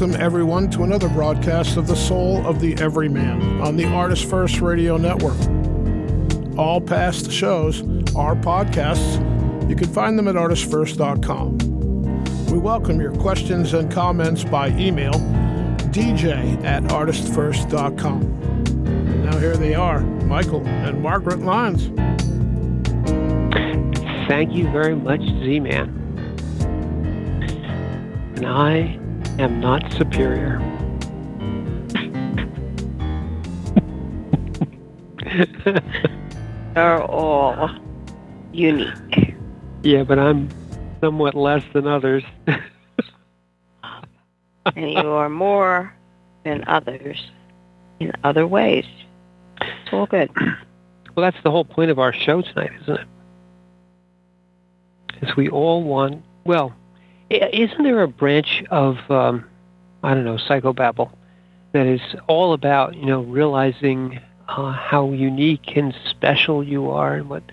welcome everyone to another broadcast of The Soul of the Everyman on the ArtistFirst Radio Network. All past shows are podcasts. You can find them at ArtistFirst.com. We welcome your questions and comments by email, dj@artistfirst.com. Now here they are, Michael and Margaret Lyons. Thank you very much, Z-Man. And I am not superior. Are all unique. Yeah, but I'm somewhat less than others. And you are more than others in other ways. It's all good. Well, that's the whole point of our show tonight, isn't it? Is we all want... Well, isn't there a branch of, psychobabble that is all about, realizing how unique and special you are and what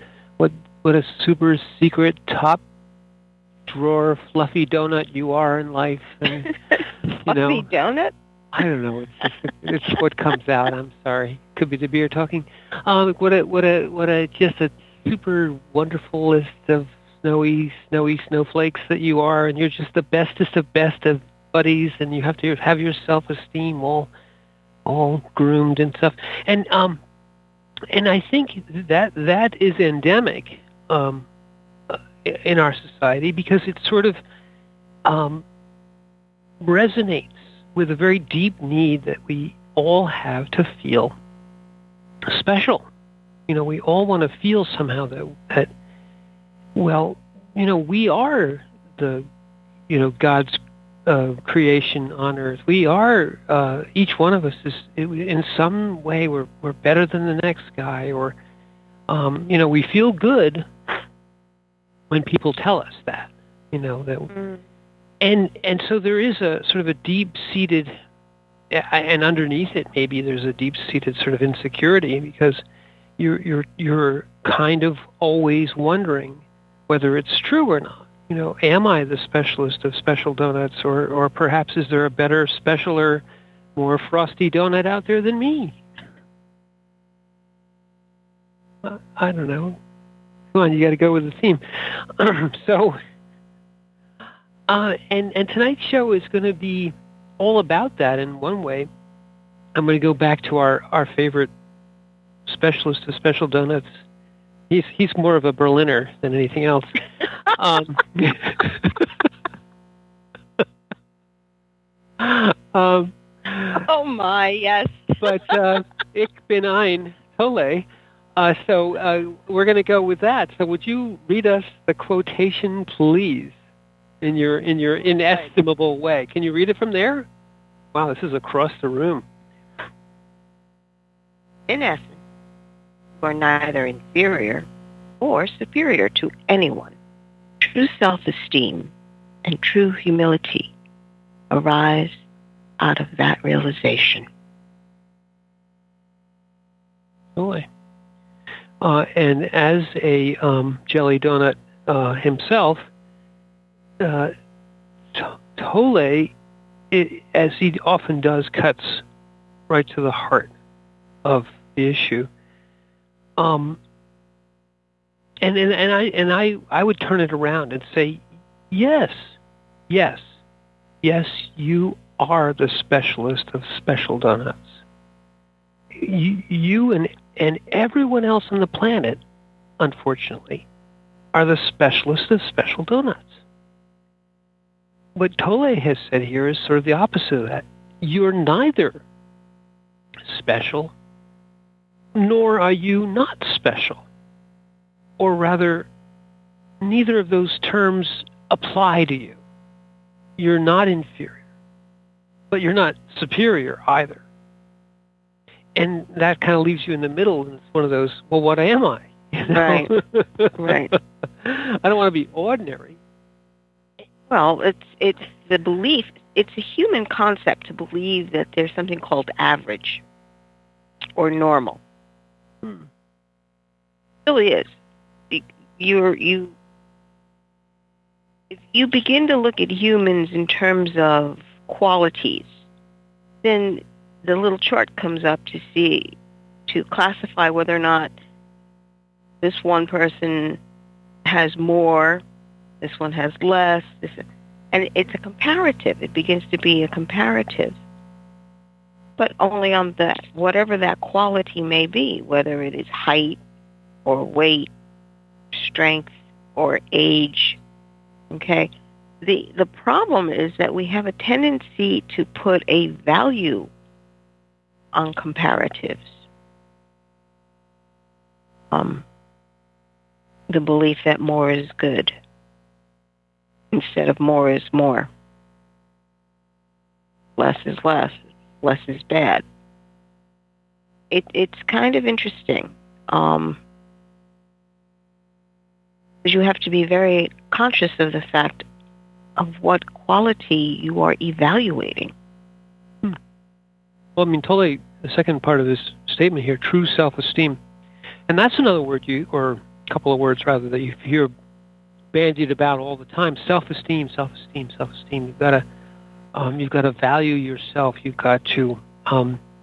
a super secret top drawer fluffy donut you are in life? And, fluffy donut? I don't know. It's what comes out. I'm sorry. Could be the beer talking. What a just a super wonderful list of snowy snowflakes that you are, and you're just the bestest of best of buddies, and you have to have your self-esteem all groomed and stuff. And I think that is endemic in our society because it sort of resonates with a very deep need that we all have to feel special. We all want to feel somehow that we are the, God's creation on earth. We are, each one of us is, in some way, we're better than the next guy, or, we feel good when people tell us that, and so there is a sort of a deep-seated, and underneath it, maybe there's a deep-seated sort of insecurity because you're kind of always wondering whether it's true or not. Am I the specialist of special donuts, or perhaps is there a better, specialer, more frosty donut out there than me? I don't know. Come on, you got to go with the theme. And tonight's show is going to be all about that in one way. I'm going to go back to our favorite specialist of special donuts. He's more of a Berliner than anything else. Oh my, yes. But ich bin ein Tolle. So we're going to go with that. So would you read us the quotation, please, in your inestimable way? Can you read it from there? Wow, this is across the room. In essence, you are neither inferior or superior to anyone. True self-esteem and true humility arise out of that realization. Totally. And as a jelly donut himself, Tolle, as he often does, cuts right to the heart of the issue. And I would turn it around and say, yes, you are the specialist of special donuts. You and everyone else on the planet, unfortunately, are the specialist of special donuts. What Tolle has said here is sort of the opposite of that. You're neither special, nor are you not special. Or rather, neither of those terms apply to you. You're not inferior, but you're not superior either. And that kind of leaves you in the middle, and it's one of those, well, what am I? Right. Right. I don't want to be ordinary. Well, it's the belief. It's a human concept to believe that there's something called average or normal. It really is. If you begin to look at humans in terms of qualities, then the little chart comes up to classify whether or not this one person has more, this one has less, and it's a comparative. It begins to be a comparative, but only on that, whatever that quality may be, whether it is height or weight, strength or age. Okay? The problem is that we have a tendency to put a value on comparatives. The belief that more is good instead of more is more. Less is less. Less is bad. It's kind of interesting. Because you have to be very conscious of the fact of what quality you are evaluating. Well, I mean, totally, the second part of this statement here, true self-esteem. And that's another word or a couple of words rather, that you hear bandied about all the time. Self-esteem, self-esteem, self-esteem. You've got to value yourself. You've got to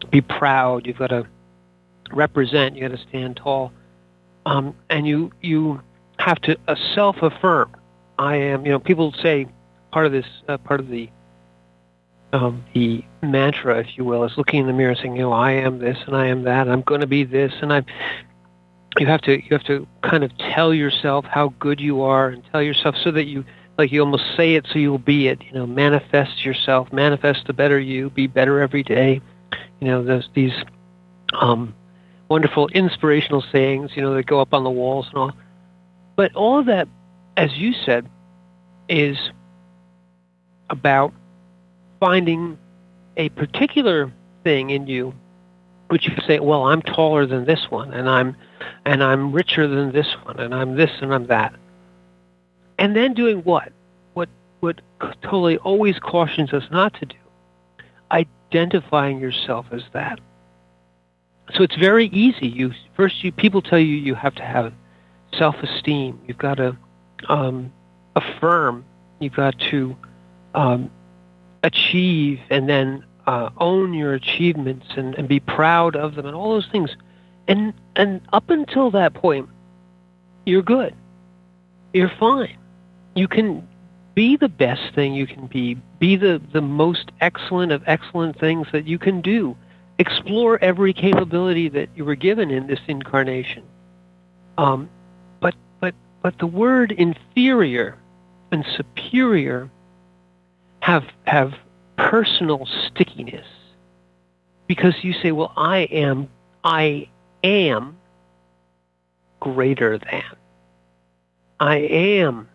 be proud. You've got to represent. You've got to stand tall. And you have to self-affirm. I am, people say part of the mantra, if you will, is looking in the mirror and saying, I am this and I am that, and I'm going to be this, and you have to kind of tell yourself how good you are, and tell yourself so that you almost say it so you'll be it. Manifest yourself, manifest the better you, be better every day. There's these wonderful inspirational sayings, that go up on the walls and all. But all of that, as you said, is about finding a particular thing in you which you can say, well, I'm taller than this one, and I'm richer than this one, and I'm this and I'm that. And then doing what totally always cautions us not to do, identifying yourself as that. So it's very easy. People tell you have to have self-esteem. You've got to affirm. You've got to achieve, and then own your achievements and be proud of them, and all those things. And up until that point, you're good. You're fine. You can be the best thing you can be the most excellent of excellent things that you can do. Explore every capability that you were given in this incarnation. But the word inferior and superior have personal stickiness, because you say, well, I am greater than. I am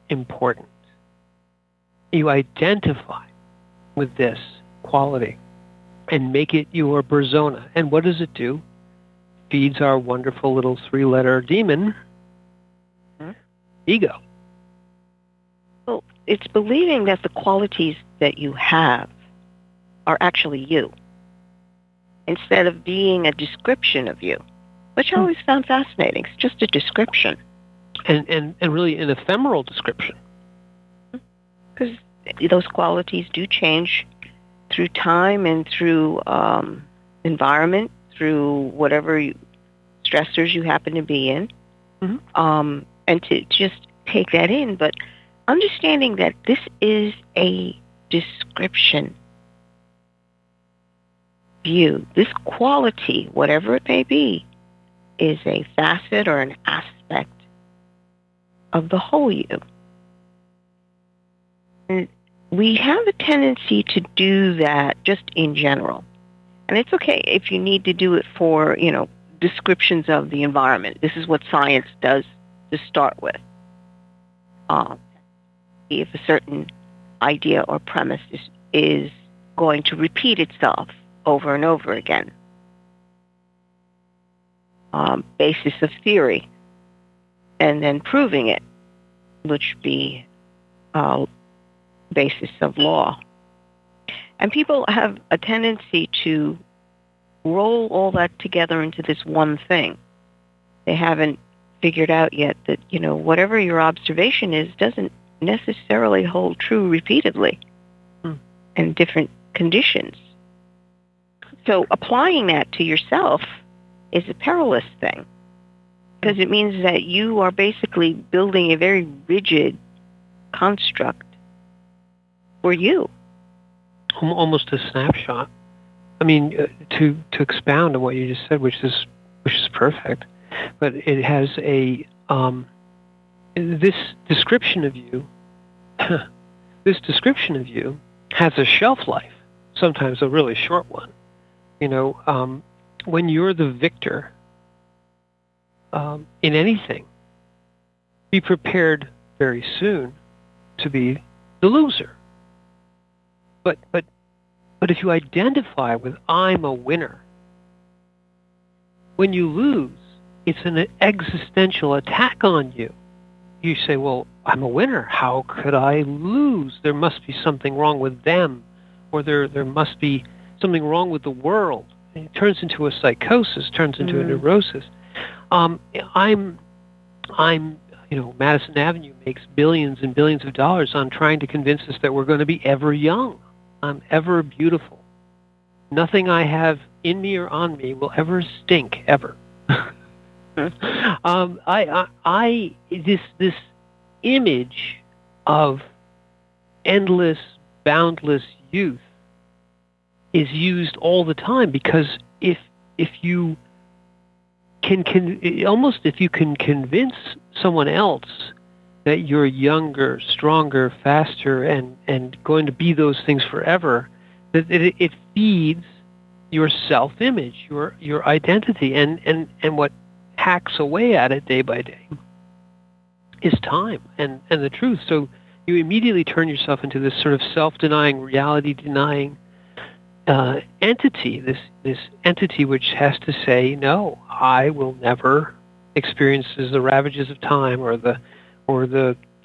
important. You identify with this quality and make it your persona. And what does it do? Feeds our wonderful little three-letter demon, ego. Well, it's believing that the qualities that you have are actually you, instead of being a description of you, which I always found fascinating. It's just a description. And really an ephemeral description. Because those qualities do change through time and through environment, through whatever stressors you happen to be in. Mm-hmm. And to just take that in, but understanding that this is a description view. This quality, whatever it may be, is a facet or an aspect of the whole you. And we have a tendency to do that just in general. And it's okay if you need to do it for, descriptions of the environment. This is what science does to start with. If a certain idea or premise is going to repeat itself over and over again. Basis of theory, and then proving it, which would be basis of law. And people have a tendency to roll all that together into this one thing. They haven't figured out yet that, whatever your observation is doesn't necessarily hold true repeatedly. and different conditions. So applying that to yourself is a perilous thing, because it means that you are basically building a very rigid construct for you. Almost a snapshot. I mean, to expound on what you just said, which is perfect, but it has a this description of you. This description of you has a shelf life, sometimes a really short one. You know, when you're the victor in anything, be prepared very soon to be the loser. But if you identify with "I'm a winner," when you lose, it's an existential attack on you. You say, "Well, I'm a winner. How could I lose? There must be something wrong with them, or there must be something wrong with the world." And it turns into a psychosis, turns into a neurosis. Madison Avenue makes billions and billions of dollars on trying to convince us that we're going to be ever young. I'm ever beautiful. Nothing I have in me or on me will ever stink, ever. This image of endless, boundless youth is used all the time, because if you can convince someone else that you're younger, stronger, faster, and going to be those things forever, that it feeds your self-image, your identity, and what hacks away at it day by day is time and the truth. So you immediately turn yourself into this sort of self-denying, reality-denying entity, this entity which has to say, no, I will never experience the ravages of time or the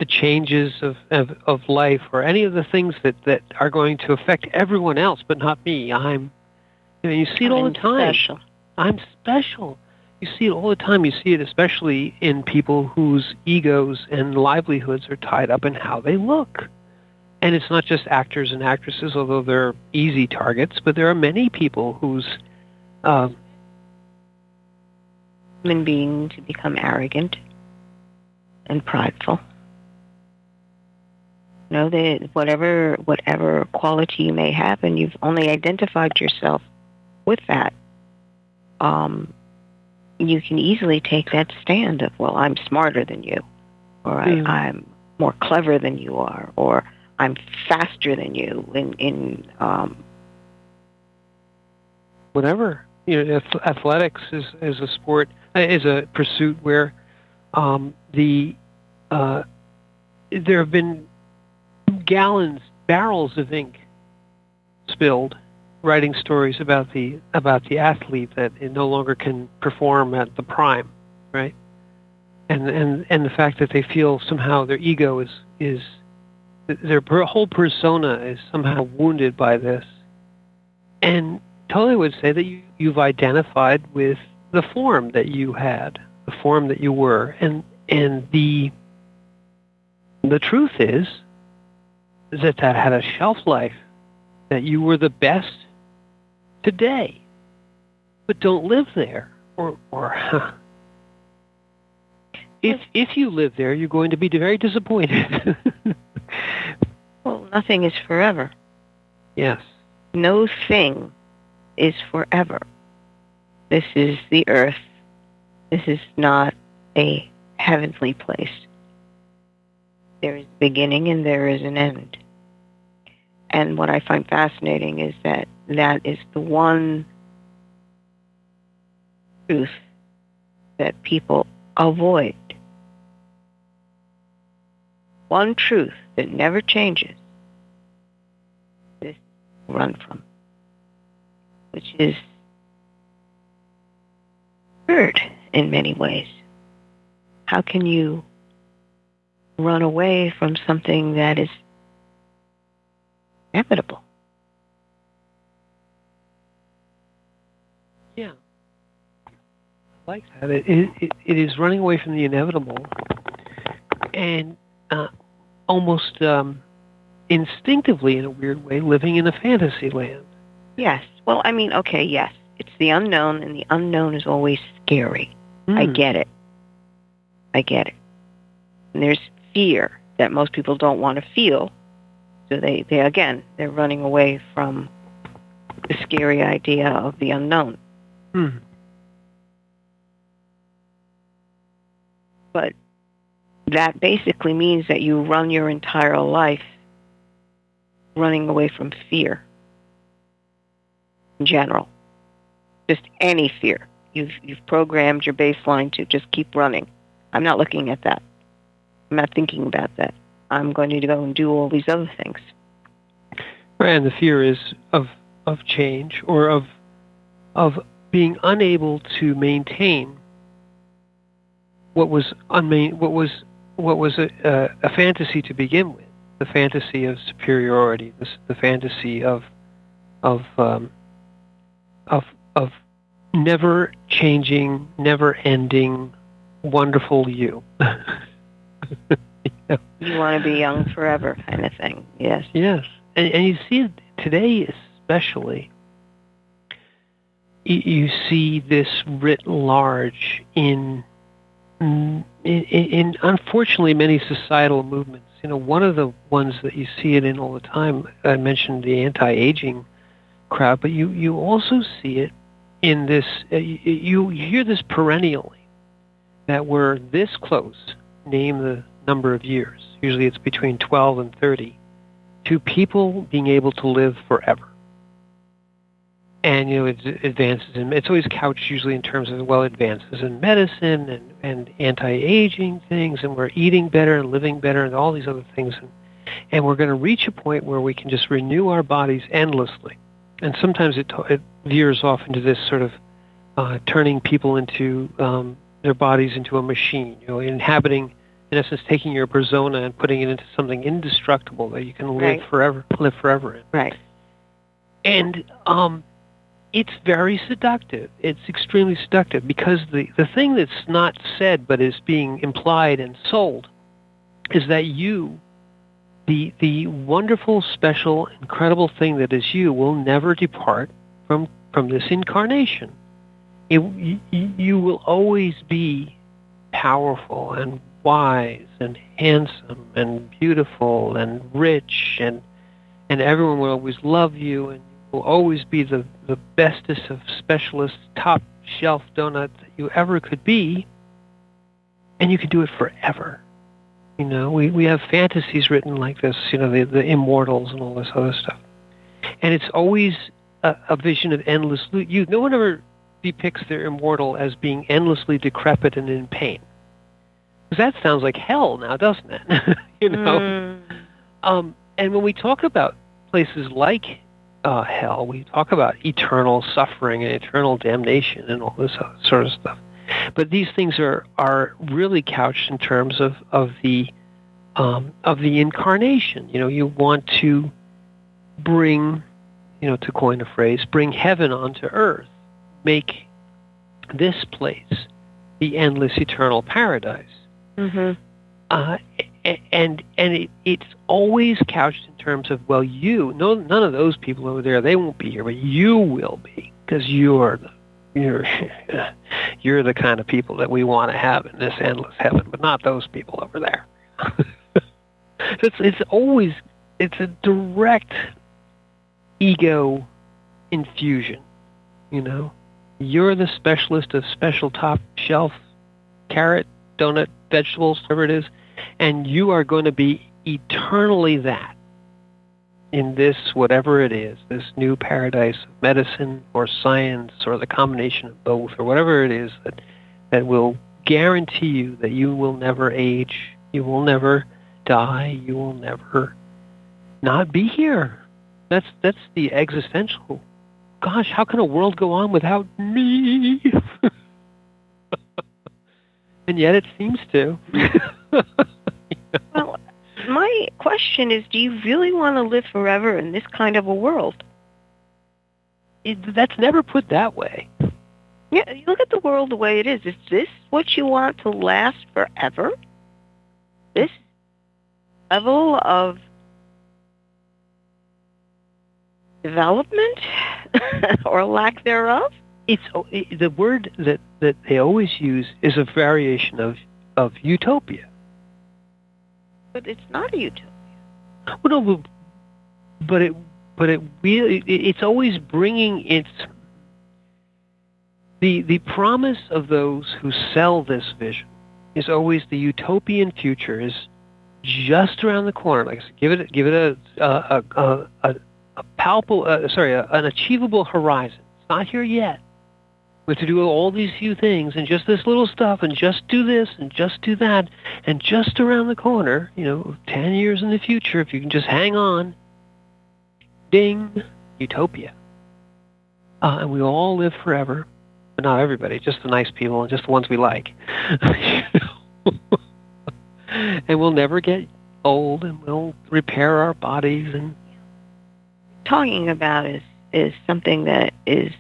changes of life, or any of the things that are going to affect everyone else but not me. You see it all the time. Special. I'm special. You see it all the time. You see it especially in people whose egos and livelihoods are tied up in how they look. And it's not just actors and actresses, although they're easy targets, but there are many people whose human being to become arrogant and prideful. You know, that whatever quality you may have, and you've only identified yourself with that, you can easily take that stand of, well, I'm smarter than you, or I'm more clever than you are, or I'm faster than you in whatever. You know, athletics is a sport, is a pursuit where there have been barrels of ink spilled, writing stories about the athlete that it no longer can perform at the prime, right? And the fact that they feel somehow their ego is their whole persona is somehow wounded by this. And totally would say that you've identified with the form that you had, the form that you were, and the truth is that had a shelf life, that you were the best today, but don't live there, or if you live there, you're going to be very disappointed. Well, nothing is forever. Yes. No thing is forever. This is the earth. This is not a heavenly place. There is a beginning and there is an end. And what I find fascinating is that is the one truth that people avoid. One truth that never changes. This run from, which is absurd in many ways. How can you run away from something that is inevitable? Yeah, I like that. It is running away from the inevitable, and almost instinctively, in a weird way, living in a fantasy land. Yes. Well, I mean, okay, yes. It's the unknown, and the unknown is always scary. I get it. And there's fear that most people don't want to feel. So they're running away from the scary idea of the unknown. But that basically means that you run your entire life running away from fear in general. Just any fear. You've programmed your baseline to just keep running. I'm not looking at that. I'm not thinking about that. I'm going to go and do all these other things. Right, and the fear is of change, or of being unable to maintain what was a fantasy to begin with, the fantasy of superiority, the fantasy of never changing, never ending, wonderful you. You want to be young forever, kind of thing. Yes. Yes, and you see it today, especially. You see this writ large in unfortunately many societal movements. One of the ones that you see it in all the time, I mentioned the anti-aging crowd, but you also see it in this, you hear this perennially, that we're this close, name the number of years, usually it's between 12 and 30, to people being able to live forever. And, it advances in, it's always couched usually in terms of, advances in medicine and anti-aging things, and we're eating better and living better and all these other things. And we're going to reach a point where we can just renew our bodies endlessly. And sometimes it veers off into this sort of turning people into their bodies into a machine, inhabiting, in essence, taking your persona and putting it into something indestructible that you can live forever in. Right. And it's very seductive. It's extremely seductive, because the thing that's not said but is being implied and sold is that you, the wonderful, special, incredible thing that is you, will never depart from this incarnation. You will always be powerful and wise and handsome and beautiful and rich, and everyone will always love you, and will always be the bestest of specialists, top shelf donut that you ever could be, and you can do it forever. We have fantasies written like this, the immortals and all this other stuff. And it's always a vision of endless youth. No one ever depicts their immortal as being endlessly decrepit and in pain. Because that sounds like hell now, doesn't it? And when we talk about places like hell, we talk about eternal suffering and eternal damnation and all this sort of stuff. But these things are really couched in terms of the incarnation. You want to bring, to coin a phrase, bring heaven onto earth, make this place the endless eternal paradise. Mm-hmm. And it's always couched in terms of, none of those people over there, they won't be here, but you will be, because you're the kind of people that we want to have in this endless heaven, but not those people over there. It's a direct ego infusion. You're the specialist of special top shelf carrot, donut, vegetables, whatever it is, and you are going to be eternally that in this, whatever it is, this new paradise of medicine or science or the combination of both, or whatever it is that will guarantee you that you will never age, you will never die, you will never not be here. That's the existential. Gosh, how can a world go on without me? And yet it seems to. Well, my question is, do you really want to live forever in this kind of a world? That's never put that way. Yeah, you look at the world the way it is. Is this what you want to last forever? This level of development or lack thereof? The word that they always use is a variation of utopia. But it's not a utopia. Well, no, but it really, it's always bringing its the promise of those who sell this vision is always the utopian future is just around the corner. Like I said, give it a palpable, an achievable horizon. It's not here yet. We have to do all these few things and just this little stuff and just do this and just do that and just around the corner, 10 years in the future, if you can just hang on, ding, utopia. And we all live forever, but not everybody, just the nice people and just the ones we like. And we'll never get old and we'll repair our bodies. And talking about is something that is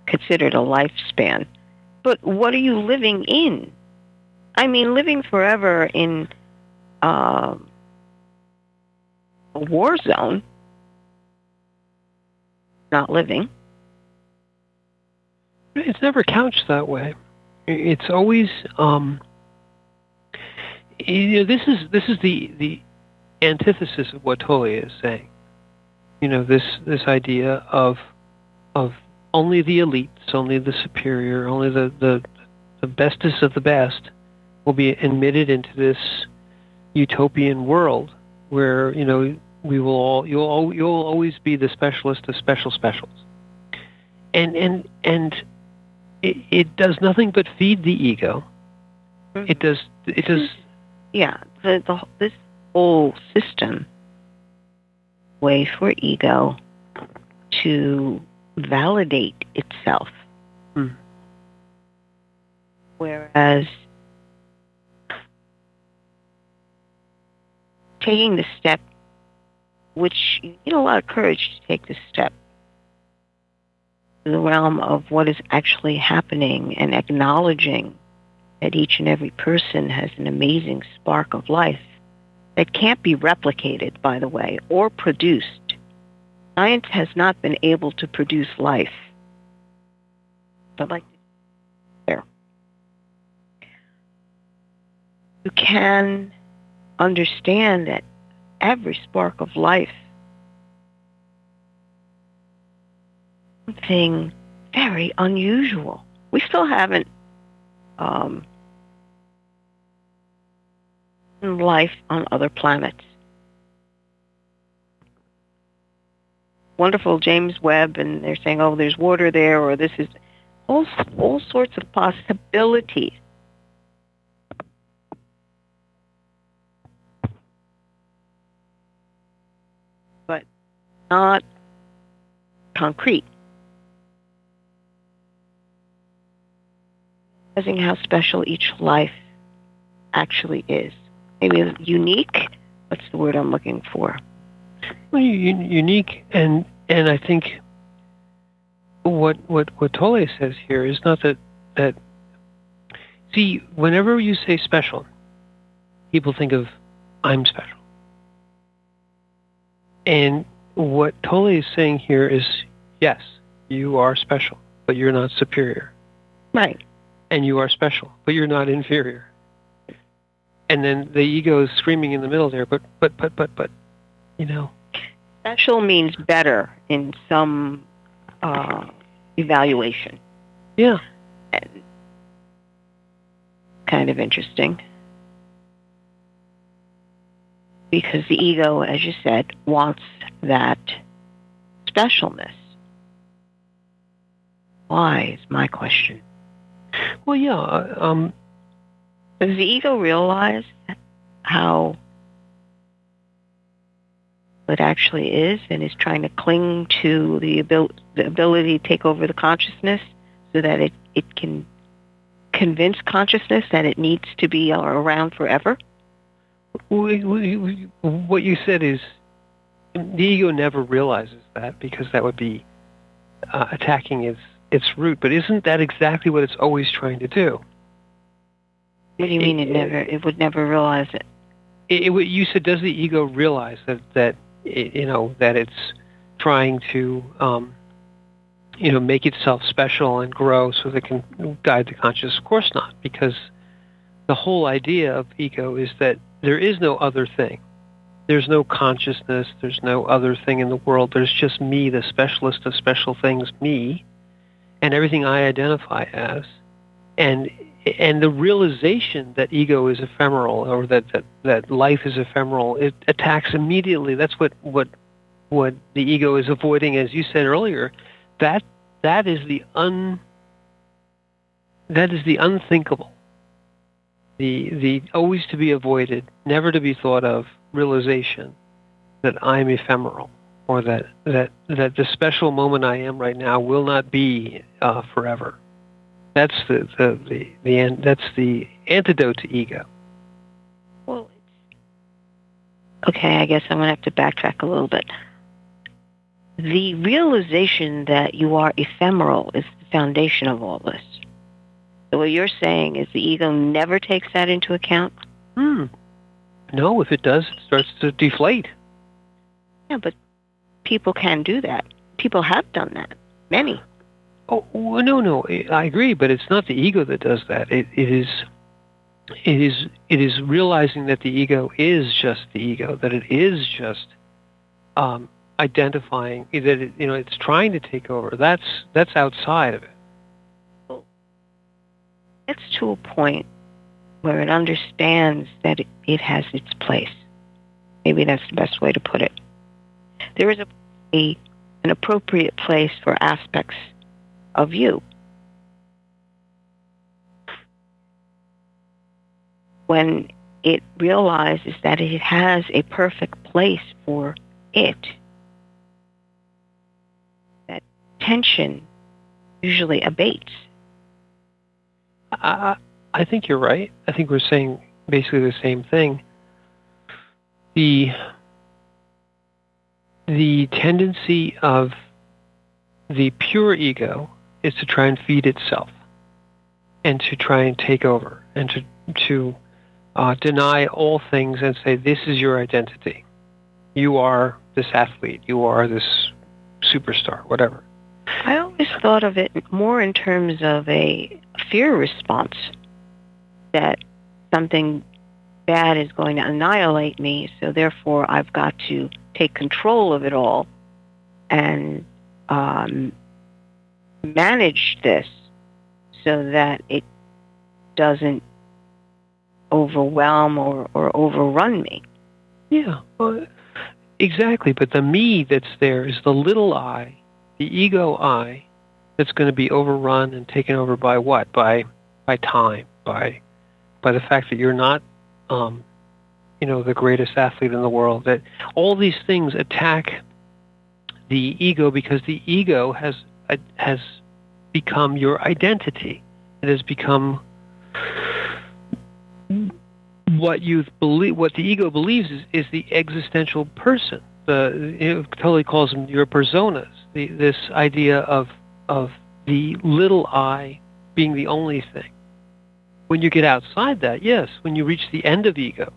considered a lifespan. But what are you living in? I mean, living forever in a war zone, not living. It's never couched that way. It's always, this is the antithesis of what Tolle is saying. This idea of only the elites, only the superior, only the bestest of the best will be admitted into this utopian world where you'll always be the specialist of specials, and it does nothing but feed the ego. Mm-hmm. It does. Yeah, this whole system way for ego to validate itself. Whereas taking the step, which you need a lot of courage to take this step, to the realm of what is actually happening and acknowledging that each and every person has an amazing spark of life that can't be replicated, by the way, or produced. Science has not been able to produce life. I'd like to there. You can understand that every spark of life, something very unusual. We still haven't life on other planets. Wonderful James Webb, and they're saying, oh, there's water there, or this is all sorts of possibilities. But not concrete. Realizing how special each life actually is. Maybe unique. What's the word I'm looking for? Well, unique, and I think what Tolle says here is not that. See, whenever you say special, people think of I'm special, and what Tolle is saying here is yes, you are special, but you're not superior, right? And you are special, but you're not inferior. And then the ego is screaming in the middle there, but, Special means better in some evaluation. Yeah. And kind of interesting. Because the ego, as you said, wants that specialness. Why is my question. Well, yeah. Does the ego realize how it actually is and is trying to cling to the ability to take over the consciousness so that it can convince consciousness that it needs to be around forever? What you said is the ego never realizes that because that would be attacking its root. But isn't that exactly what it's always trying to do? What do you mean it would never realize it? You said, does the ego realize that it's trying to make itself special and grow so that it can guide the conscious. Of course not, because the whole idea of ego is that there is no other thing. There's no consciousness. There's no other thing in the world. There's just me, the specialist of special things, me, and everything I identify as. And the realization that ego is ephemeral, or that life is ephemeral, it attacks immediately. That's what the ego is avoiding, as you said earlier. That is the unthinkable. The always to be avoided, never to be thought of realization that I'm ephemeral, or that the special moment I am right now will not be forever. That's the end. That's the antidote to ego. Well, okay, I guess I'm going to have to backtrack a little bit. The realization that you are ephemeral is the foundation of all this. So what you're saying is the ego never takes that into account? No, if it does, it starts to deflate. Yeah, but people can do that. People have done that. Many. Oh, no, I agree, but it's not the ego that does that. It is realizing that the ego is just the ego, that it is just identifying that it's trying to take over. That's outside of it. It's to a point where it understands that it has its place. Maybe that's the best way to put it. There is an appropriate place for aspects of you. When it realizes that it has a perfect place for it, that tension usually abates. I think you're right. I think we're saying basically the same thing. The tendency of the pure ego is to try and feed itself, and to try and take over, and to deny all things and say, this is your identity. You are this athlete. You are this superstar, whatever. I always thought of it more in terms of a fear response, that something bad is going to annihilate me, so therefore I've got to take control of it all and manage this so that it doesn't overwhelm or overrun me. Yeah, well, exactly. But the me that's there is the little I, the ego I, that's going to be overrun and taken over by what? By time, by the fact that you're not, the greatest athlete in the world. That all these things attack the ego because the ego has become your identity. It has become what the ego believes is the existential person. It totally calls them your personas. This idea of the little I being the only thing. When you get outside that, yes, when you reach the end of ego,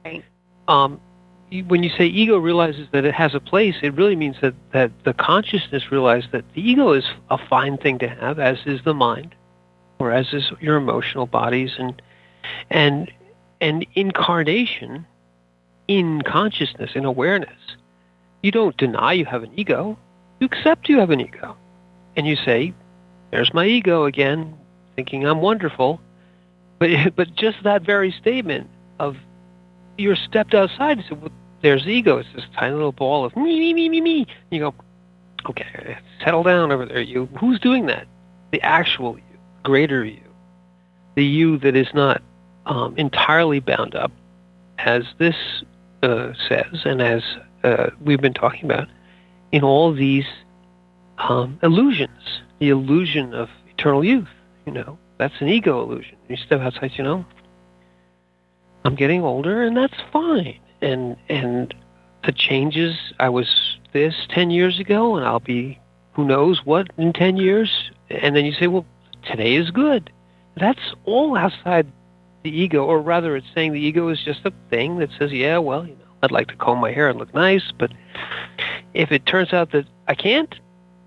right. When you say ego realizes that it has a place, it really means that the consciousness realizes that the ego is a fine thing to have, as is the mind, or as is your emotional bodies, and incarnation in consciousness, in awareness. You don't deny you have an ego. You accept you have an ego. And you say, there's my ego again, thinking I'm wonderful. But just that very statement of you're stepped outside and said, well, there's the ego. It's this tiny little ball of me. You go, okay, settle down over there, you. Who's doing that? The actual you, greater you. The you that is not entirely bound up, as this says, and as we've been talking about, in all these illusions. The illusion of eternal youth, that's an ego illusion. You step outside, I'm getting older, and that's fine. And the changes, I was this 10 years ago, and I'll be who knows what in 10 years. And then you say, well, today is good. That's all outside the ego, or rather it's saying the ego is just a thing that says, yeah, well, I'd like to comb my hair and look nice, but If it turns out that I can't,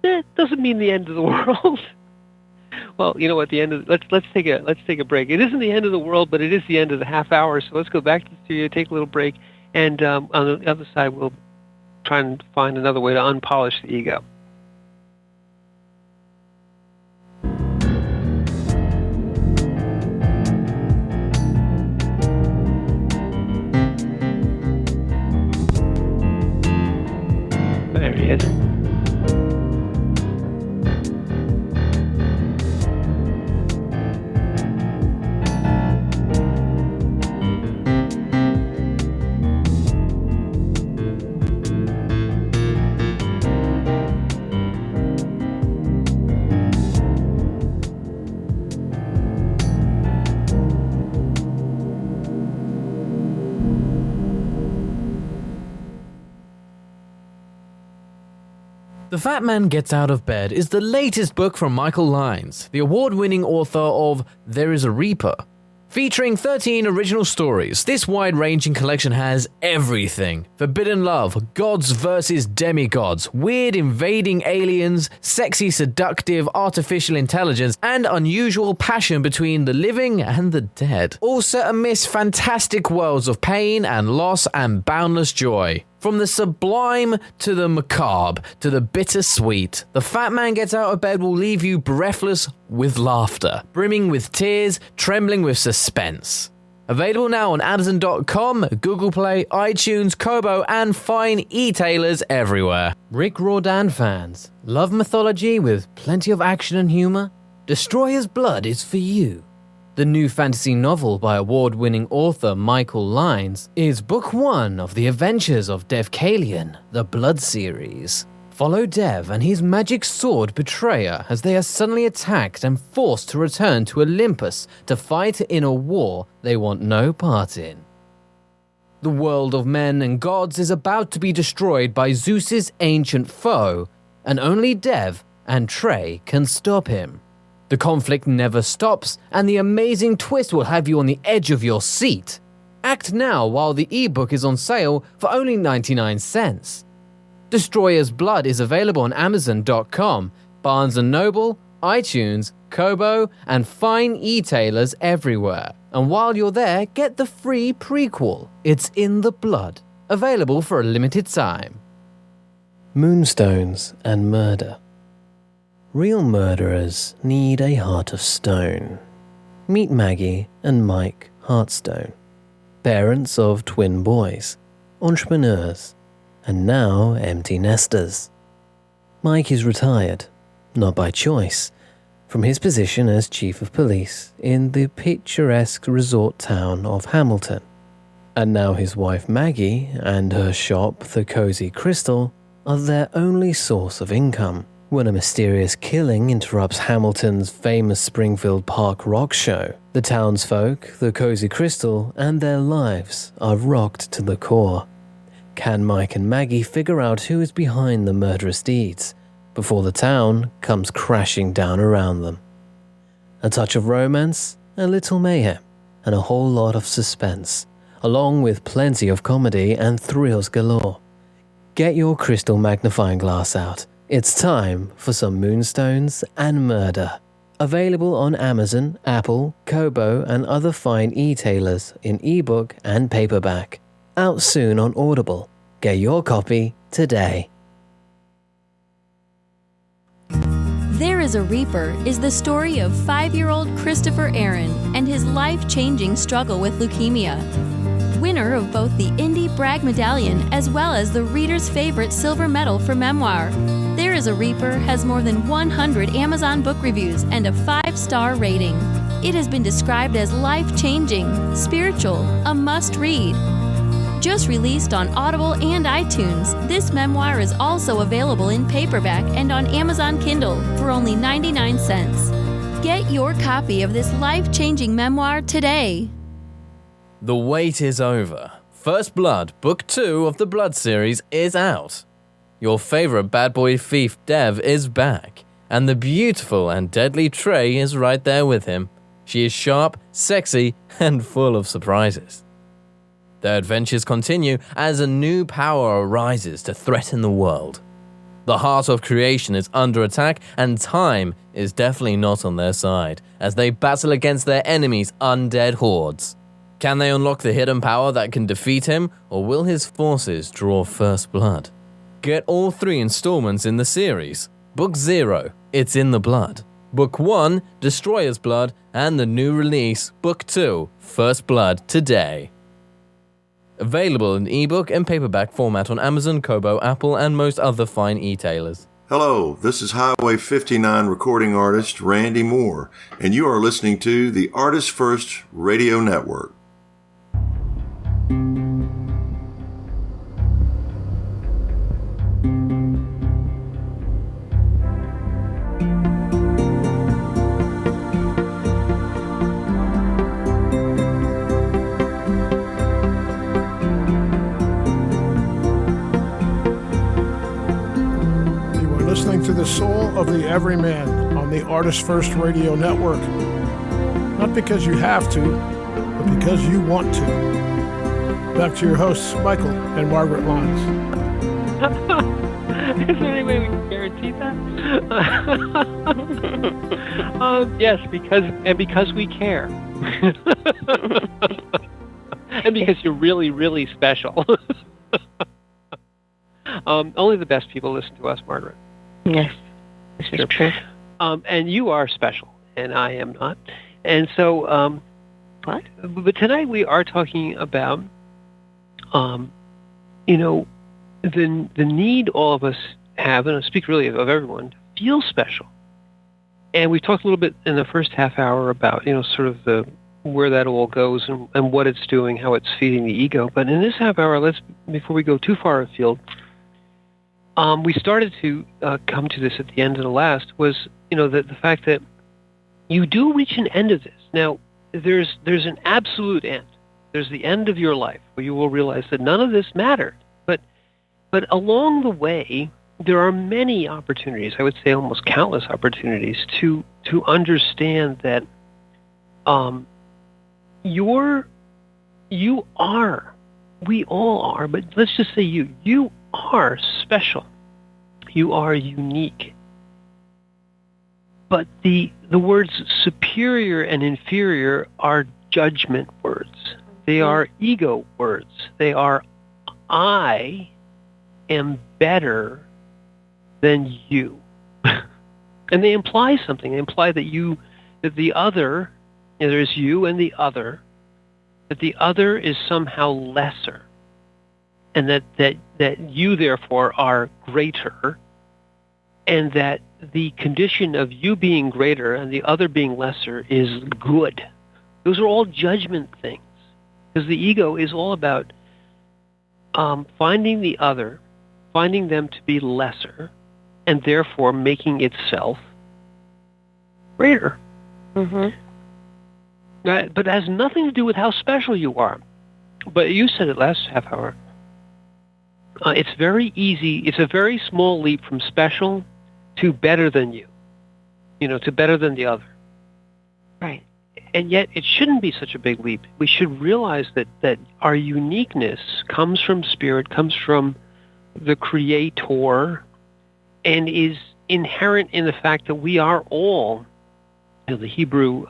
that doesn't mean the end of the world. Well, you know what? Let's take a break. It isn't the end of the world, but it is the end of the half hour. So let's go back to the studio, take a little break, and on the other side, we'll try and find another way to unpolish the ego. There he is. The Fat Man Gets Out of Bed is the latest book from Michael Lyons, the award-winning author of There is a Reaper. Featuring 13 original stories, this wide-ranging collection has everything. Forbidden love, gods versus demigods, weird invading aliens, sexy seductive artificial intelligence, and unusual passion between the living and the dead. All set amidst fantastic worlds of pain and loss and boundless joy. From the sublime to the macabre to the bittersweet, The Fat Man Gets Out of Bed will leave you breathless with laughter, brimming with tears, trembling with suspense. Available now on Amazon.com, Google Play, iTunes, Kobo, and fine e-tailers everywhere. Rick Riordan fans, love mythology with plenty of action and humor? Destroyer's Blood is for you. The new fantasy novel by award-winning author Michael Lyons is book 1 of the adventures of Devkalion, the Blood series. Follow Dev and his magic sword Betrayer as they are suddenly attacked and forced to return to Olympus to fight in a war they want no part in. The world of men and gods is about to be destroyed by Zeus's ancient foe, and only Dev and Trey can stop him. The conflict never stops, and the amazing twist will have you on the edge of your seat. Act now while the ebook is on sale for only 99 cents. Destroyer's Blood is available on Amazon.com, Barnes & Noble, iTunes, Kobo, and fine e-tailers everywhere. And while you're there, get the free prequel, It's in the Blood, available for a limited time. Moonstones and Murder. Real murderers need a heart of stone. Meet Maggie and Mike Heartstone, parents of twin boys, entrepreneurs, and now empty nesters. Mike is retired, not by choice, from his position as chief of police in the picturesque resort town of Hamilton. And now his wife Maggie and her shop, the Cozy Crystal, are their only source of income. When a mysterious killing interrupts Hamilton's famous Springfield Park rock show, the townsfolk, the Cozy Crystal, and their lives are rocked to the core. Can Mike and Maggie figure out who is behind the murderous deeds before the town comes crashing down around them? A touch of romance, a little mayhem, and a whole lot of suspense, along with plenty of comedy and thrills galore. Get your crystal magnifying glass out. It's time for some Moonstones and Murder. Available on Amazon, Apple, Kobo, and other fine e-tailers in ebook and paperback. Out soon on Audible. Get your copy today. There is a Reaper is the story of 5-year-old Christopher Aaron and his life-changing struggle with leukemia. Winner of both the Indie Bragg Medallion as well as the reader's favorite silver medal for memoir. There is a Reaper has more than 100 Amazon book reviews and a 5-star rating. It has been described as life-changing, spiritual, a must-read. Just released on Audible and iTunes, this memoir is also available in paperback and on Amazon Kindle for only 99 cents. Get your copy of this life-changing memoir today. The wait is over. First Blood, Book 2 of the Blood series is out. Your favorite bad boy thief Dev is back, and the beautiful and deadly Trey is right there with him. She is sharp, sexy, and full of surprises. Their adventures continue as a new power arises to threaten the world. The heart of creation is under attack, and time is definitely not on their side, as they battle against their enemies' undead hordes. Can they unlock the hidden power that can defeat him, or will his forces draw first blood? Get all 3 installments in the series. Book 0, It's in the Blood. Book 1, Destroyer's Blood, and the new release, Book 2, First Blood, today. Available in ebook and paperback format on Amazon, Kobo, Apple, and most other fine e-tailers. Hello, this is Highway 59 recording artist Randy Moore, and you are listening to the ArtistFirst Radio Network. To the soul of the Everyman on the ArtistFirst Radio Network. Not because you have to, but because you want to. Back to your hosts, Michael and Margaret Lyons. Is there any way we can guarantee that? Yes, because we care. And because you're really, really special. Only the best people listen to us, Margaret. Yes, this is true. And you are special, and I am not. And so, What? But tonight we are talking about, the need all of us have, and I speak really of everyone, to feel special. And we talked a little bit in the first half hour about, sort of where that all goes and what it's doing, how it's feeding the ego. But in this half hour, before we go too far afield, we started to come to this at the end of the last, was, the fact that you do reach an end of this. Now, there's an absolute end. There's the end of your life where you will realize that none of this mattered. But along the way, there are many opportunities, I would say almost countless opportunities, to understand that we all are, but let's just say you are special. You are unique. But the words superior and inferior are judgment words. They are ego words. They are, I am better than you. And they imply something. They imply that the other, there's you and the other, that the other is somehow lesser. And that you, therefore, are greater, and that the condition of you being greater and the other being lesser is good. Those are all judgment things, because the ego is all about finding the other, finding them to be lesser, and therefore making itself greater. Mm-hmm. But it has nothing to do with how special you are. But you said it last half hour. It's very easy. It's a very small leap from special to better than you, to better than the other. Right. And yet it shouldn't be such a big leap. We should realize that our uniqueness comes from spirit, comes from the Creator, and is inherent in the fact that we are all, the Hebrew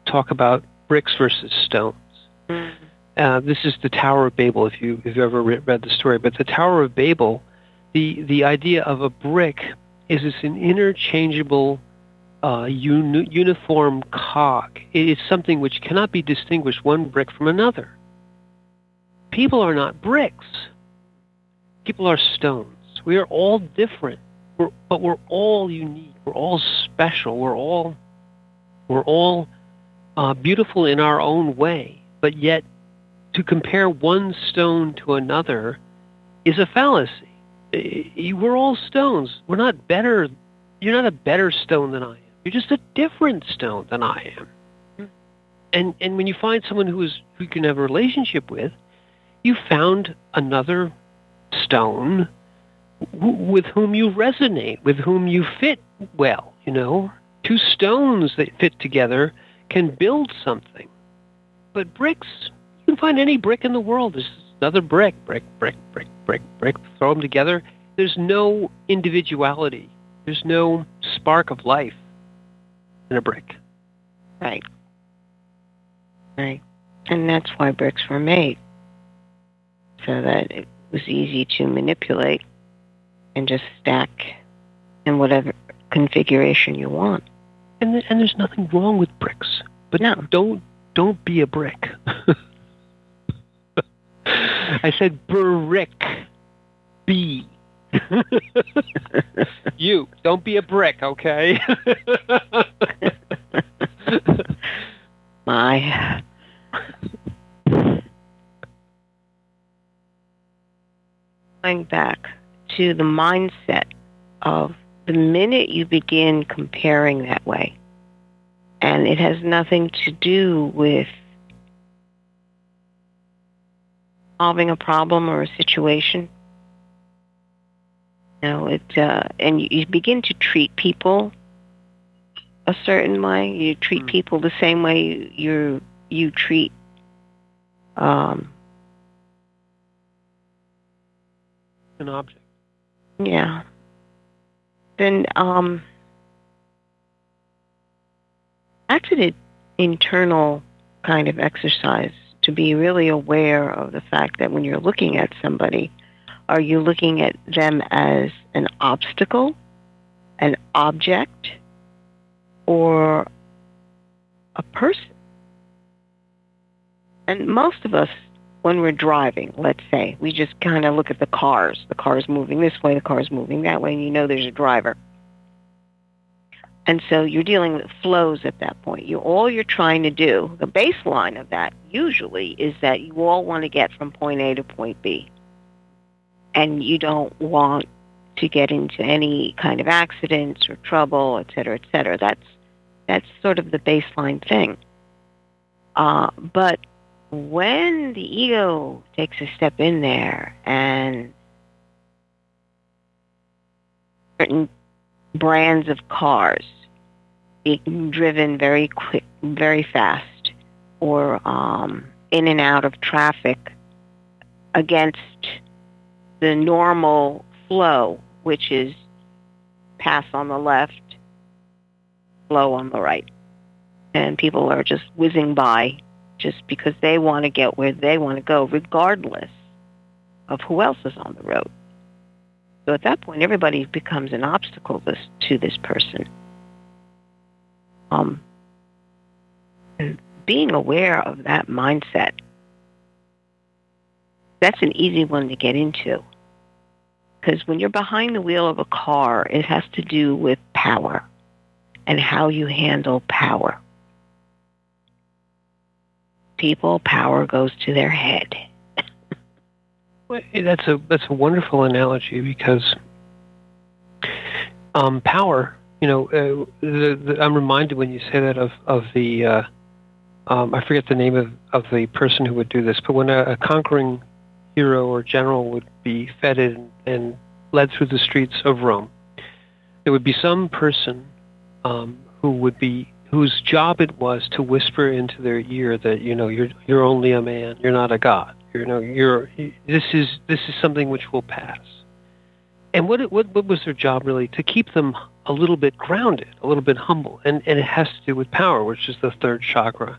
talk about bricks versus stones. Mm. This is the Tower of Babel, if you've ever read the story. But the Tower of Babel, the idea of a brick is it's an interchangeable, uniform cog. It is something which cannot be distinguished one brick from another. People are not bricks. People are stones. We are all different, but we're all unique. We're all special. We're all beautiful in our own way. But yet, to compare one stone to another is a fallacy. We're all stones. We're not better. You're not a better stone than I am. You're just a different stone than I am. And when you find someone who you can have a relationship with, you found another stone with whom you resonate, with whom you fit well. Two stones that fit together can build something. But bricks, you can find any brick in the world. There's another brick, throw them together, there's no individuality. There's no spark of life in a brick. Right. Right. And that's why bricks were made, so that it was easy to manipulate and just stack in whatever configuration you want. And there's nothing wrong with bricks, but no, don't be a brick. I said brick. B. You don't be a brick, okay? My. Going back to the mindset of the minute you begin comparing that way, and it has nothing to do with solving a problem or a situation. And you begin to treat people a certain way. You treat people the same way you treat an object. Yeah. Then that's an internal kind of exercise to be really aware of the fact that when you're looking at somebody, are you looking at them as an obstacle, an object, or a person? And most of us, when we're driving, let's say, we just kind of look at the cars. The car's moving this way, the car's moving that way, and you know there's a driver. And so you're dealing with flows at that point. All you're trying to do, the baseline of that usually is that you all want to get from point A to point B. And you don't want to get into any kind of accidents or trouble, et cetera, et cetera. That's sort of the baseline thing. But when the ego takes a step in there and certain brands of cars being driven very quick, very fast, or in and out of traffic against the normal flow, which is pass on the left, flow on the right. And people are just whizzing by just because they want to get where they want to go, regardless of who else is on the road. So at that point, everybody becomes an obstacle to this person. And being aware of that mindset, that's an easy one to get into. Because when you're behind the wheel of a car, it has to do with power and how you handle power. People, power goes to their head. Well, that's a wonderful analogy because power. I'm reminded when you say that of the I forget the name of the person who would do this, but when a conquering hero or general would be feted and led through the streets of Rome, there would be some person whose job it was to whisper into their ear that you're only a man, you're not a god. This is something which will pass. And what was their job really? To keep them a little bit grounded, a little bit humble, and it has to do with power, which is the third chakra.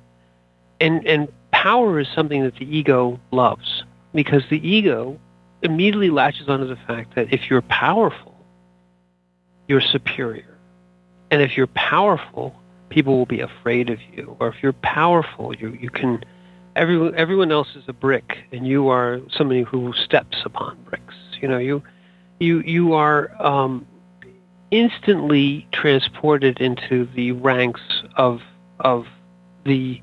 And power is something that the ego loves, because the ego immediately latches onto the fact that if you're powerful, you're superior. And if you're powerful, people will be afraid of you. Or if you're powerful, you can... Everyone else is a brick, and you are somebody who steps upon bricks. You are instantly transported into the ranks of the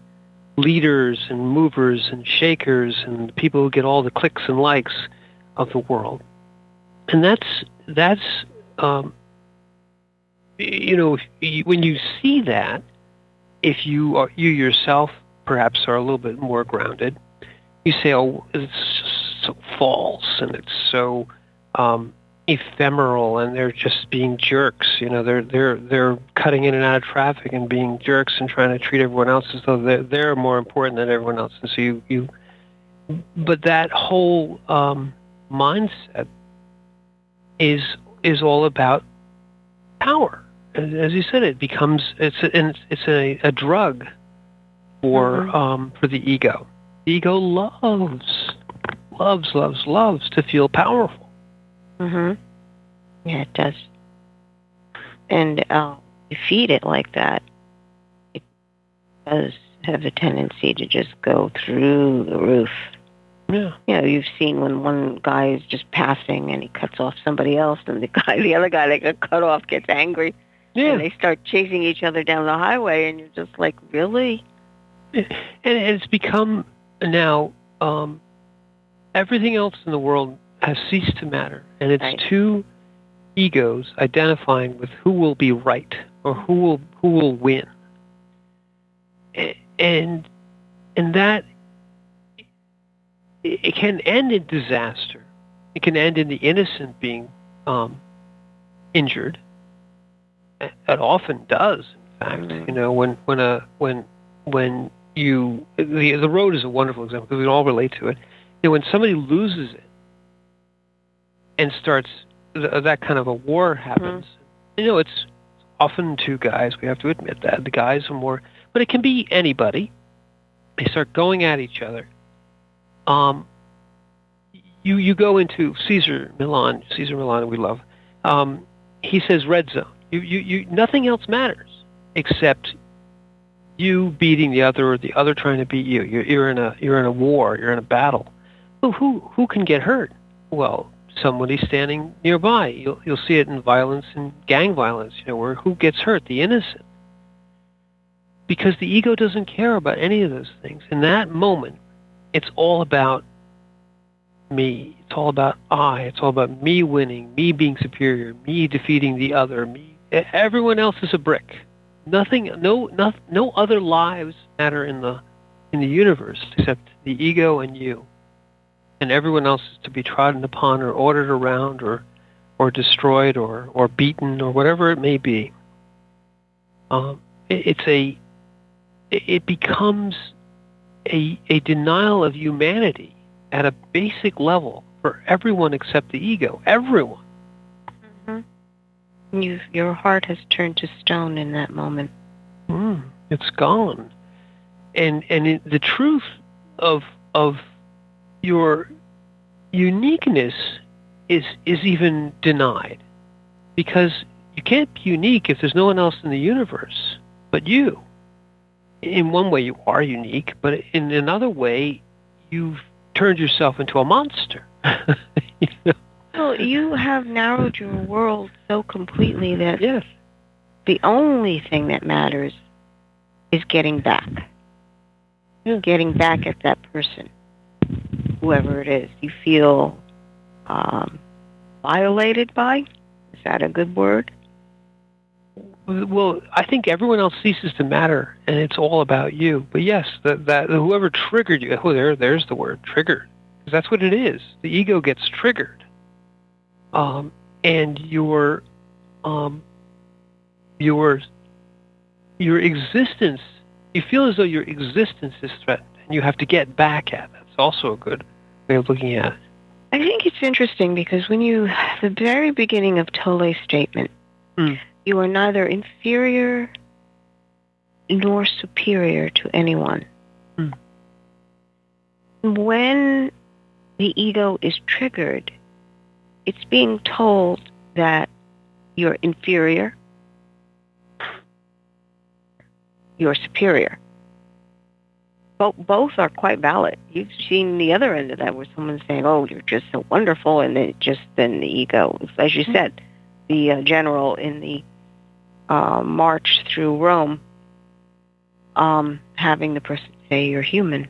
leaders and movers and shakers and the people who get all the clicks and likes of the world. And that's when you see that, if you yourself perhaps are a little bit more grounded, you say, oh, it's just so false and it's so ephemeral, and they're just being jerks. They're cutting in and out of traffic and being jerks and trying to treat everyone else as though they're more important than everyone else. And so but that whole mindset is all about power. As you said, it's a drug for the ego. The ego loves to feel powerful. Yeah, it does. And you feed it like that, it does have a tendency to just go through the roof. Yeah. You know, you've seen when one guy is just passing and he cuts off somebody else, and the other guy that got cut off gets angry. Yeah. And they start chasing each other down the highway, and you're just like, really? And it's become now, everything else in the world has ceased to matter. And it's two egos identifying with who will be right or who will win. And that, it can end in disaster. It can end in the innocent being injured. It often does, in fact. You know, when the road is a wonderful example because we can all relate to it. You know, when somebody loses it and starts that kind of a war happens. You know, it's often two guys. We have to admit that the guys are more, but it can be anybody. They start going at each other. You go into Cesar Millan, we love. He says red zone. You nothing else matters except you beating the other or the other trying to beat you. You're in a war. You're in a battle. Well, who can get hurt? Well, somebody standing nearby. You'll see it in violence and gang violence. You know, where who gets hurt? The innocent. Because the ego doesn't care about any of those things. In that moment, it's all about me. It's all about I. It's all about me winning, me being superior, me defeating the other. Me. Everyone else is a brick. Nothing. No other lives matter in the universe except the ego and you. And everyone else is to be trodden upon or ordered around or destroyed or beaten or whatever it may be. It becomes a denial of humanity at a basic level for everyone except the ego. Everyone. Your heart has turned to stone in that moment. It's gone, and the truth of your uniqueness is even denied, because you can't be unique if there's no one else in the universe but you. In one way, you are unique, but in another way, you've turned yourself into a monster. You know? Well, you have narrowed your world so completely that yes, the only thing that matters is getting back. Yeah. Getting back at that person, whoever it is you feel violated by. Is that a good word? Well, I think everyone else ceases to matter, and it's all about you. But yes, that whoever triggered you, there's the word, triggered. Because that's what it is. The ego gets triggered. And your existence, you feel as though your existence is threatened, and you have to get back at it. That's also a good way of looking at it. I think it's interesting because the very beginning of Tolle's statement, you are neither inferior nor superior to anyone. When the ego is triggered, it's being told that you're inferior, you're superior. Both are quite valid. You've seen the other end of that where someone's saying, oh, you're just so wonderful, and then the ego. As you said, the general in the march through Rome, having the person say you're human.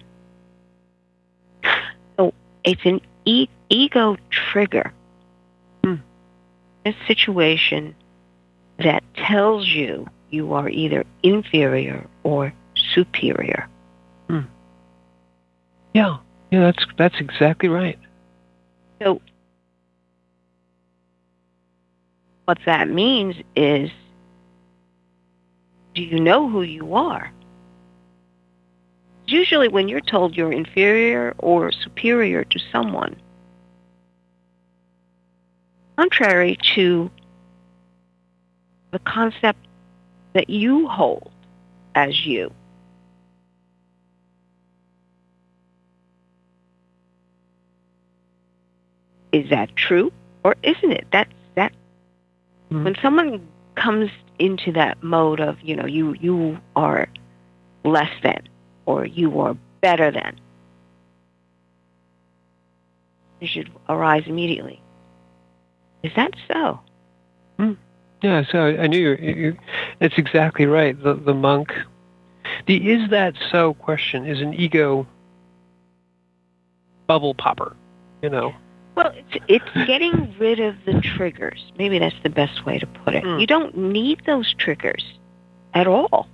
So it's an ego trigger. A situation that tells you you are either inferior or superior. Yeah, that's exactly right. So what that means is, do you know who you are? Usually when you're told you're inferior or superior to someone, contrary to the concept that you hold as you. Is that true or isn't it? That's that. Mm-hmm. When someone comes into that mode of, you are less than or you are better than, you should arise immediately. Is that so? Yeah, so I knew you're that's exactly right. The monk, the "is that so" question is an ego bubble popper, Well, it's getting rid of the triggers. Maybe that's the best way to put it. You don't need those triggers at all.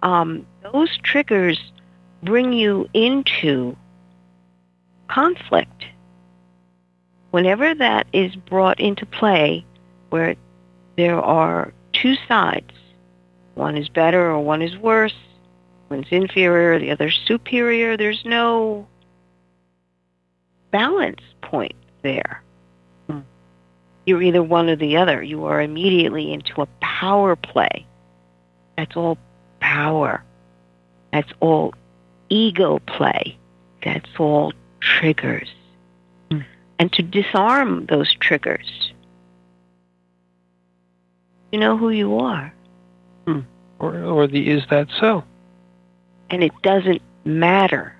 Those triggers bring you into conflict. Whenever that is brought into play, where there are two sides, one is better or one is worse, one's inferior, the other's superior, there's no balance point there. You're either one or the other. You are immediately into a power play. That's all power. That's all ego play. That's all triggers. And to disarm those triggers, you know who you are. Or the "is that so?" And it doesn't matter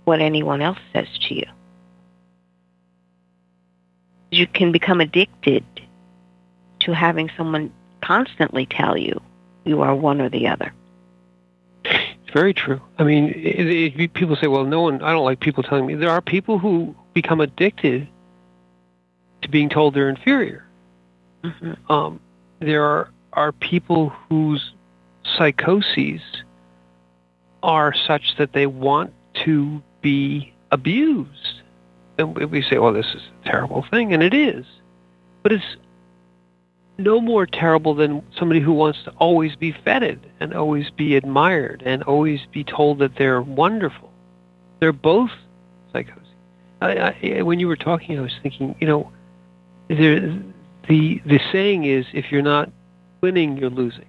what anyone else says to you. You can become addicted to having someone constantly tell you you are one or the other. It's very true. I mean, people say, well, I don't like people telling me. There are people who become addicted to being told they're inferior. Mm-hmm. There are people whose psychoses are such that they want to be abused. And we say, well, this is a terrible thing, and it is. But it's no more terrible than somebody who wants to always be feted and always be admired and always be told that they're wonderful. They're both psychoses. When you were talking, I was thinking, the saying is, if you're not winning, you're losing.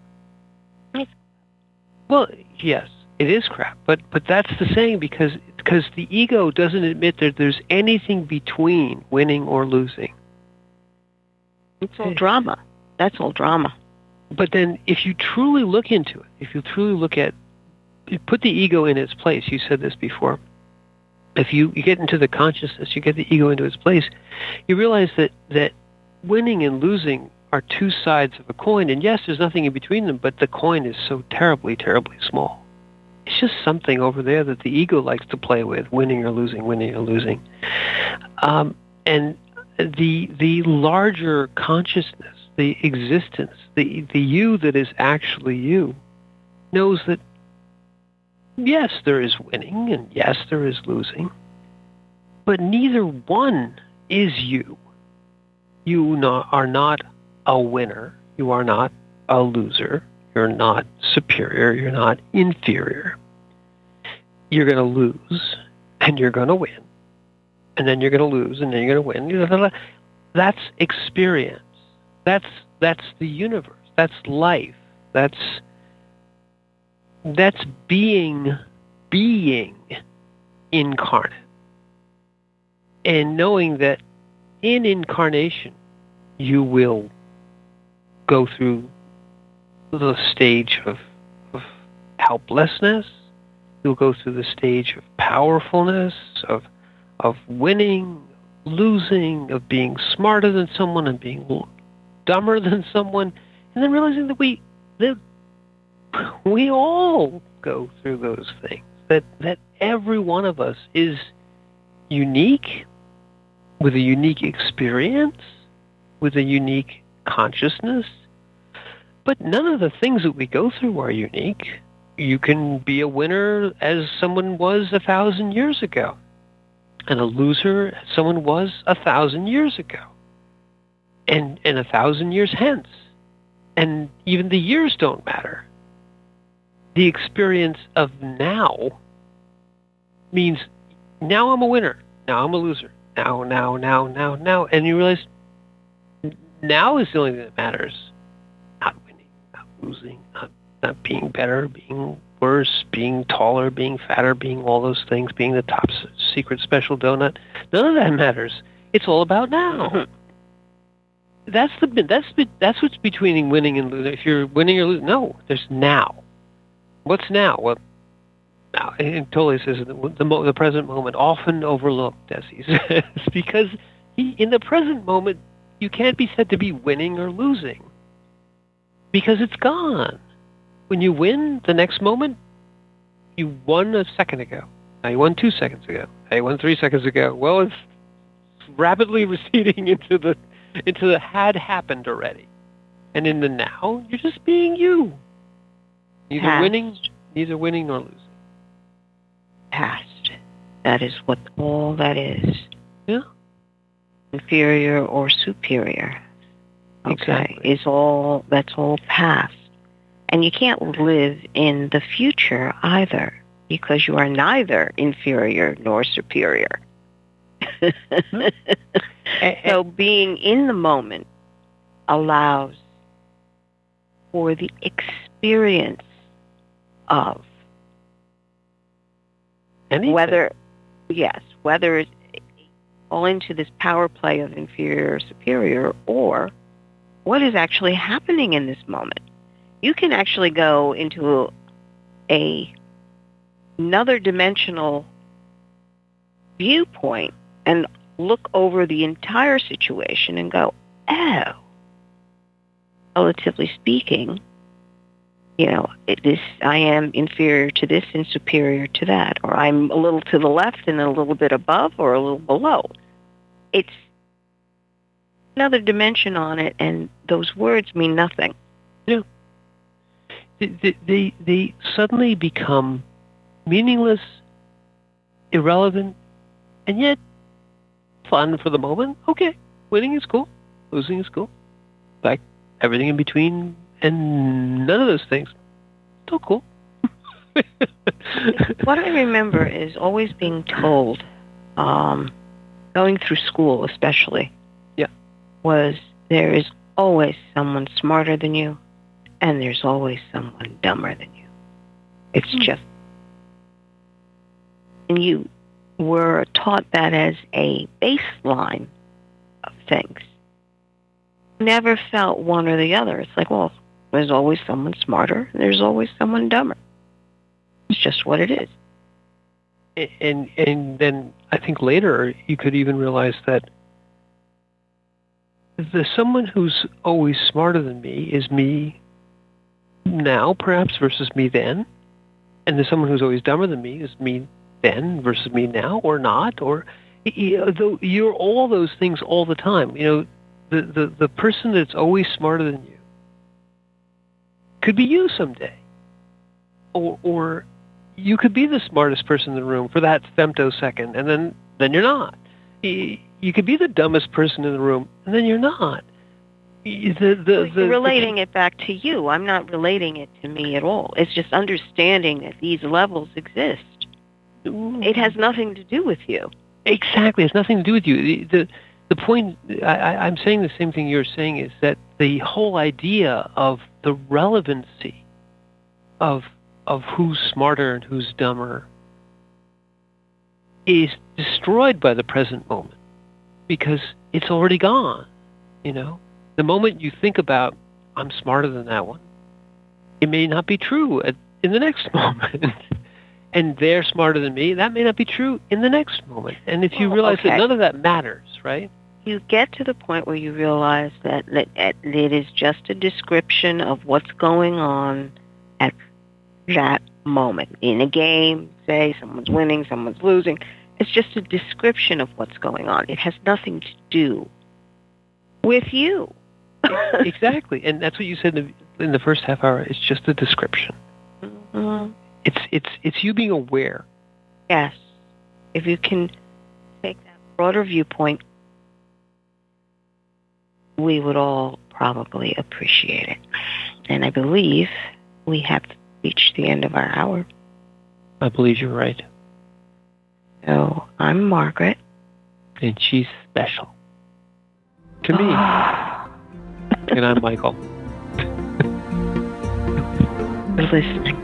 Well, yes, it is crap, but that's the saying because the ego doesn't admit that there's anything between winning or losing. It's all drama. That's all drama. But then if you truly look into it, if you truly look at, you put the ego in its place, you said this before, if you get into the consciousness, you get the ego into its place, you realize that winning and losing are two sides of a coin, and yes, there's nothing in between them, but the coin is so terribly, terribly small. It's just something over there that the ego likes to play with, winning or losing, winning or losing. And the larger consciousness, the existence, the you that is actually you, knows that yes, there is winning, and yes, there is losing, but neither one is you. You are not a winner. You are not a loser. You're not superior. You're not inferior. You're going to lose, and you're going to win. And then you're going to lose, and then you're going to win. That's experience. That's the universe. That's life. That's being incarnate. And knowing that in incarnation, you will go through the stage of helplessness. You'll go through the stage of powerfulness, of winning, losing, of being smarter than someone and being dumber than someone, and then realizing that we all go through those things. That every one of us is unique, with a unique experience, with a unique consciousness. But none of the things that we go through are unique. You can be a winner as someone was 1,000 years ago, and a loser as someone was 1,000 years ago, and 1,000 years hence. And even the years don't matter. The experience of now means now I'm a winner, now I'm a loser, now, and you realize now is the only thing that matters. Not winning, not losing, not being better, being worse, being taller, being fatter, being all those things, being the top secret special donut. None of that matters. It's all about now. That's what's between winning and losing. If you're winning or losing, no, there's now. What's now? Well, now, and totally says the present moment, often overlooked, as he says, because in the present moment, you can't be said to be winning or losing because it's gone. When you win, the next moment, you won a second ago. Now you won 2 seconds ago. Now you won 3 seconds ago. Well, it's rapidly receding into the had happened already. And in the now, you're just being you. Neither winning nor losing. Past. That is what all that is. Yeah. Inferior or superior. Okay. Exactly. That's all past. And you can't live in the future either, because you are neither inferior nor superior. So being in the moment allows for the experience of anything. whether it's all into this power play of inferior or superior, or what is actually happening in this moment. You can actually go into another dimensional viewpoint and look over the entire situation and go, oh, relatively speaking, I am inferior to this and superior to that, or I'm a little to the left and a little bit above or a little below. It's another dimension on it, and those words mean nothing. Yeah. They suddenly become meaningless, irrelevant, and yet fun for the moment. Okay, winning is cool, losing is cool. Like everything in between and none of those things, still cool. What I remember is always being told, going through school especially, was there is always someone smarter than you, and there's always someone dumber than you. It's just, and you were taught that as a baseline of things. Never felt one or the other. It's like, well, there's always someone smarter, and there's always someone dumber. It's just what it is. And then I think later you could even realize that the someone who's always smarter than me is me now, perhaps, versus me then. And the someone who's always dumber than me is me then versus me now, or not. Or though you're all those things all the time. The person that's always smarter than you could be you someday. Or you could be the smartest person in the room for that femtosecond, and then you're not. You could be the dumbest person in the room, and then you're not. You're relating it back to you. I'm not relating it to me at all. It's just understanding that these levels exist. It has nothing to do with you. Exactly. It's nothing to do with you. The point, I'm saying the same thing you're saying, is that the whole idea of the relevancy of who's smarter and who's dumber is destroyed by the present moment because it's already gone. The moment you think about, I'm smarter than that one, it may not be true in the next moment. And they're smarter than me, that may not be true in the next moment. And if you realize that none of that matters, right? You get to the point where you realize that it is just a description of what's going on at that moment. In a game, say, someone's winning, someone's losing. It's just a description of what's going on. It has nothing to do with you. Exactly. And that's what you said in the first half hour. It's just a description. Mm-hmm. It's you being aware. Yes. If you can take that broader viewpoint, we would all probably appreciate it. And I believe we have reached the end of our hour. I believe you're right. So I'm Margaret And she's special. To me. And I'm Michael. For listening.